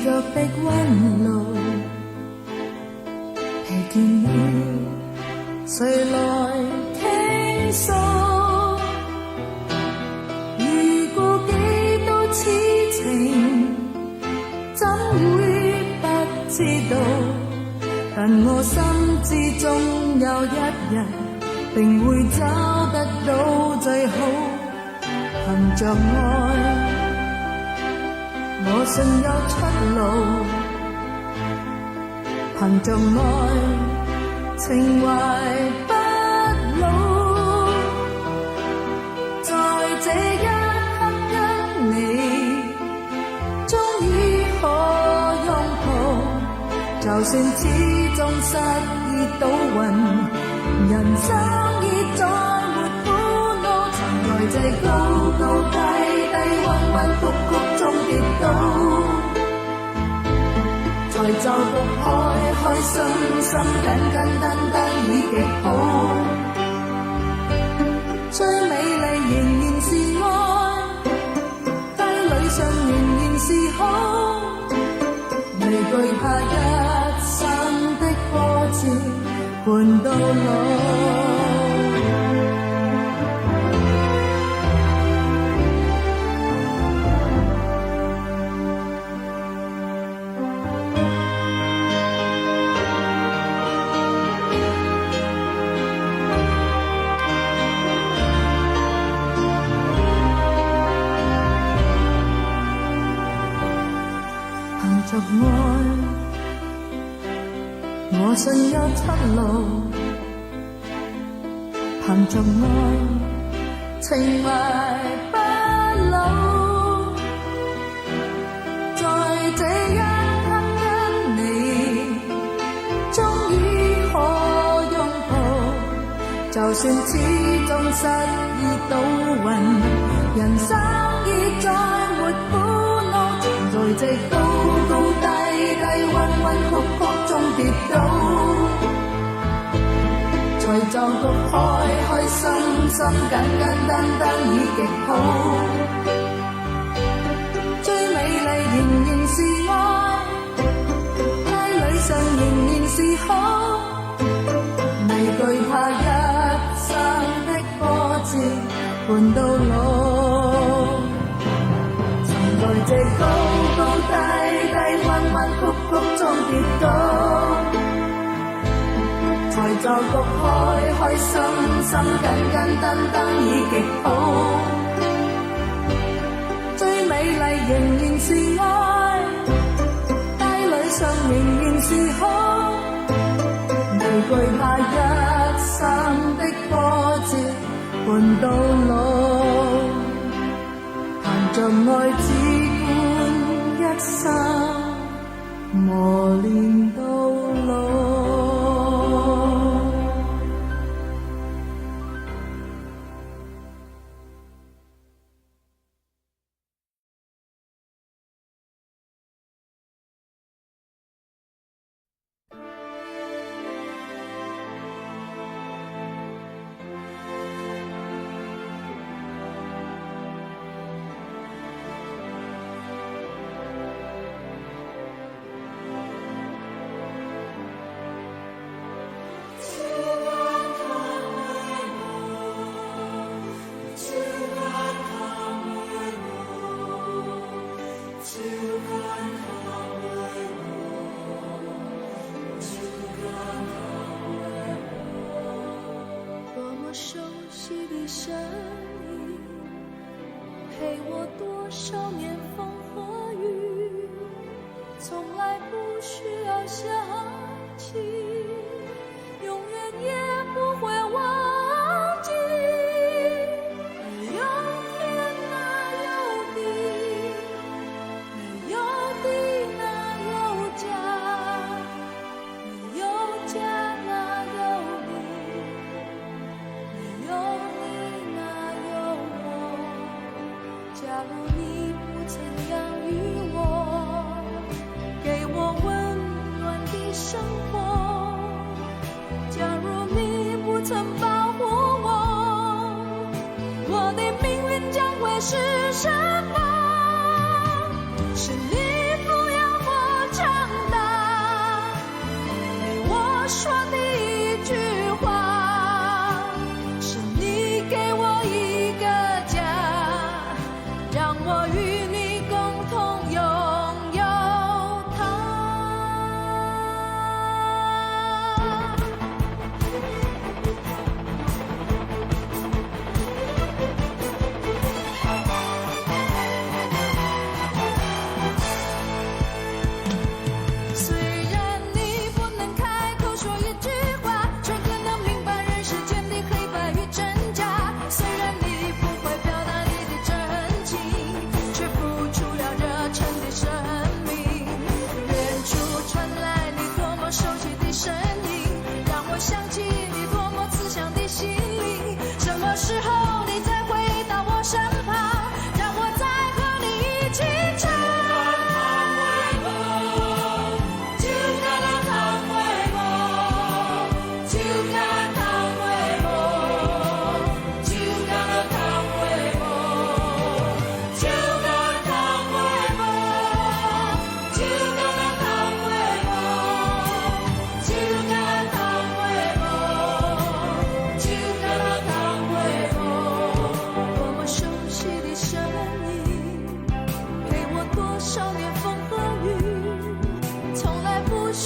着的溫路，疲倦了，誰來傾訴？如果幾多痴情，怎會不知道？但我心知終有一日，定會找得到最好。憑着愛，我信有出路。憑着愛，情懷不老。在這一刻跟你，終於可擁抱。就算始終失意倒運，人生已再沒苦惱。曾在這高高低低、彎彎曲曲中跌倒，才就覺開開心心、簡簡單單已極好。最美麗仍然是愛，街裏上仍然是好，未懼怕一生的波折伴到老。憑着愛，我信有出路。憑着愛，情懷不老。在這一刻跟你，終於可擁抱。就算始終失意倒運，人生已再沒苦惱。在這高高低低、彎彎曲曲中跌倒，才就覺開開心心、簡簡單單已極好。最美麗仍然是愛，街裏上仍然是好，未懼怕一生的波折伴到老。在這高高低低、彎彎曲曲中跌倒，才就覺開開心心、簡簡單單已極好。最美麗仍然是愛，街裏上仍然是好，未懼怕一生的波折伴到老。憑着愛，只管一生磨練到老。熟悉的聲音，陪我多少年風和雨，從來不需要想起，永遠也不會忘記。有天哪有地，沒有地哪有家，沒有家哪有你，沒有你哪有我。假如你不曾養育我，給我溫暖的生活，假如你不曾保護我，我的命運將會是什麼？是你撫養我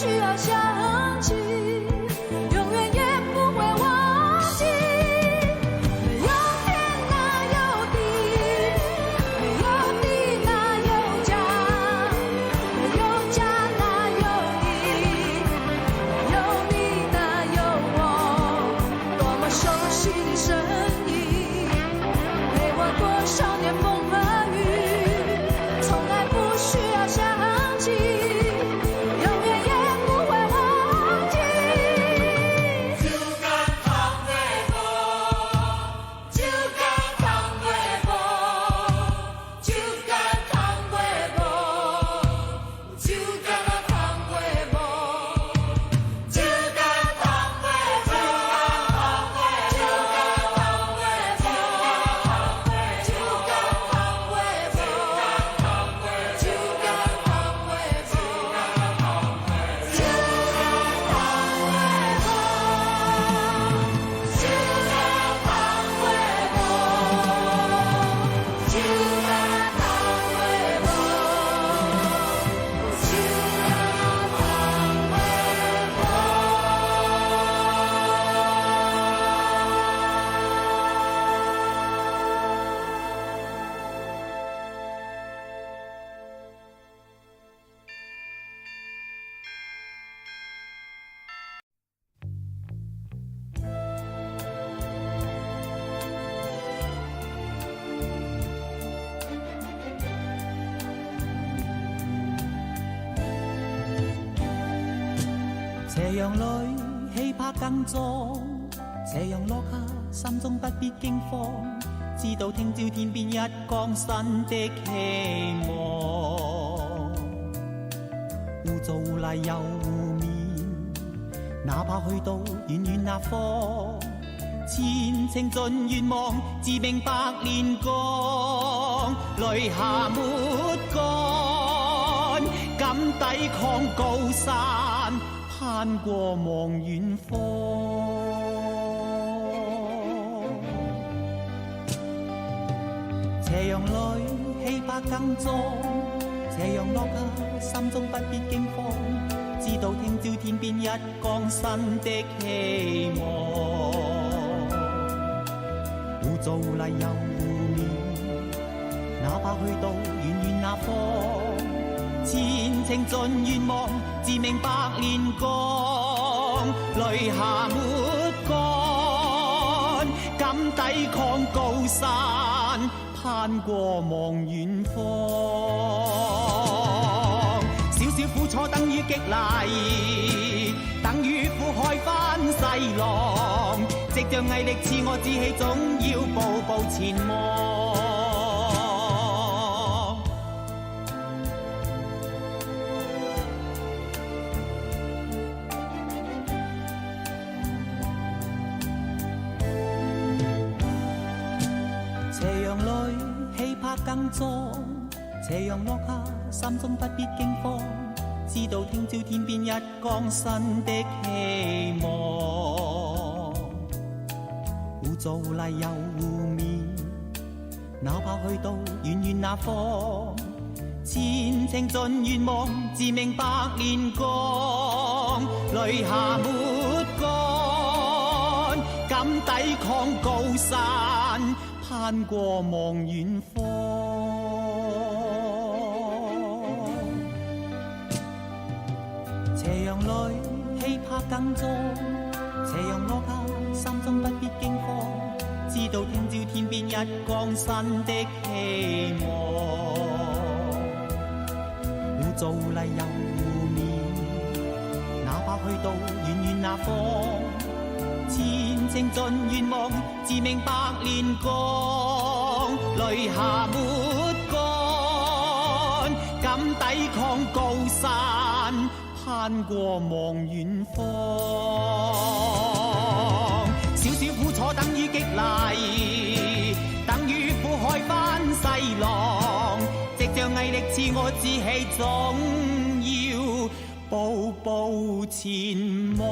需要想起，永远也不会忘记。没有天哪有地，没有地哪有家，没有家哪有你，没有你哪有我。多么熟悉的声音，陪我多少年风和雨，从来不需要想起，永远也不会忘记。酒干倘卖无，酒干倘卖无，酒干倘卖无，酒干啊倘卖无，酒干倘卖无，酒干倘卖无，酒干倘卖无，酒干倘卖无，酒干倘卖斜陽裏氣魄更壯，斜陽落下心中不必驚慌，知道聽朝天邊一光新的希望。污糟污泥又污面，哪怕去到遠遠那方，前程盡願望，自命百煉鋼，淚下沒乾，敢抵抗高山，攀過望遠方。斜陽裏氣魄更壯，斜陽落下心中不必驚慌，知道聽朝天邊一光新的希望。污糟污泥又污面，哪怕去到遠遠那方，前程盡願望，自命百煉鋼，淚下沒乾，敢抵抗高山，攀過望遠方。少少苦楚等於激勵，等於苦海翻細浪，藉着毅力賜我志氣，總要步步前望。斜陽裏氣魄更壯，斜陽落下心中不必驚慌，知道聽朝天邊一光新的希望。污糟污泥又污面，哪怕去到遠遠那方，前程盡願望，自命百煉鋼，淚下沒乾，敢抵抗高山，攀過望遠方。斜陽裏氣魄更壯，斜陽落下心中不必驚慌，知道聽朝天邊一光新的希望。污糟污泥又污面，哪怕去到遠遠那方，前程盡願望，自命百煉鋼，淚下沒乾，敢抵抗高山，攀過望遠方。少少苦楚等於激勵，等於苦海翻細浪，藉着毅力賜我志氣，總要步步前望。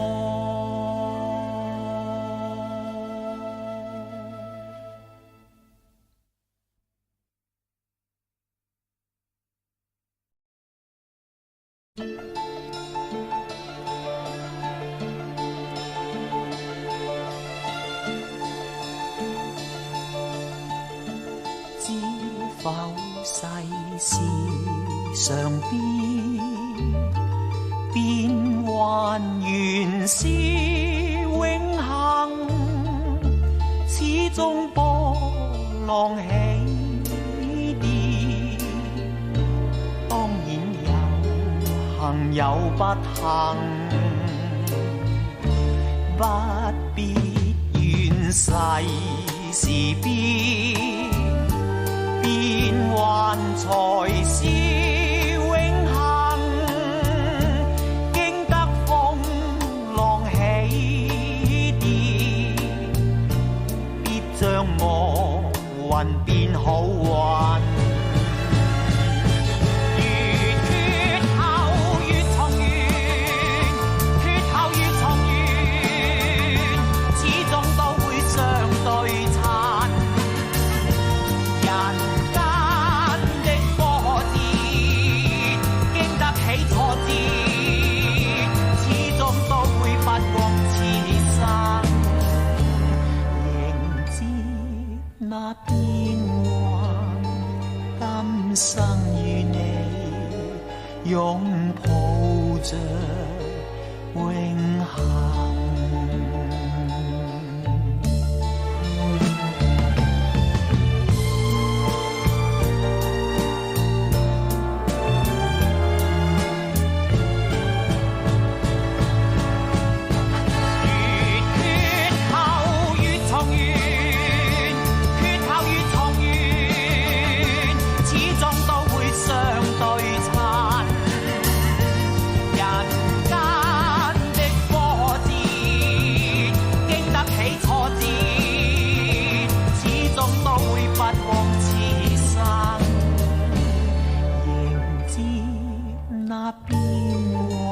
否世事常變，變幻原是永恆，始終波浪起跌，當然有幸有不幸，不必怨世事變，變幻才是永恆，經得風浪起跌，必將惡運變好運。那變幻，今生與你擁抱着永恆。那變幻，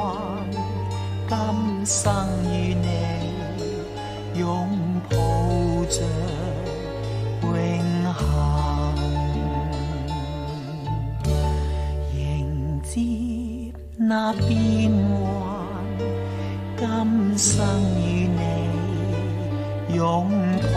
今生與你擁抱着永恆，迎接那變幻，今生與你擁抱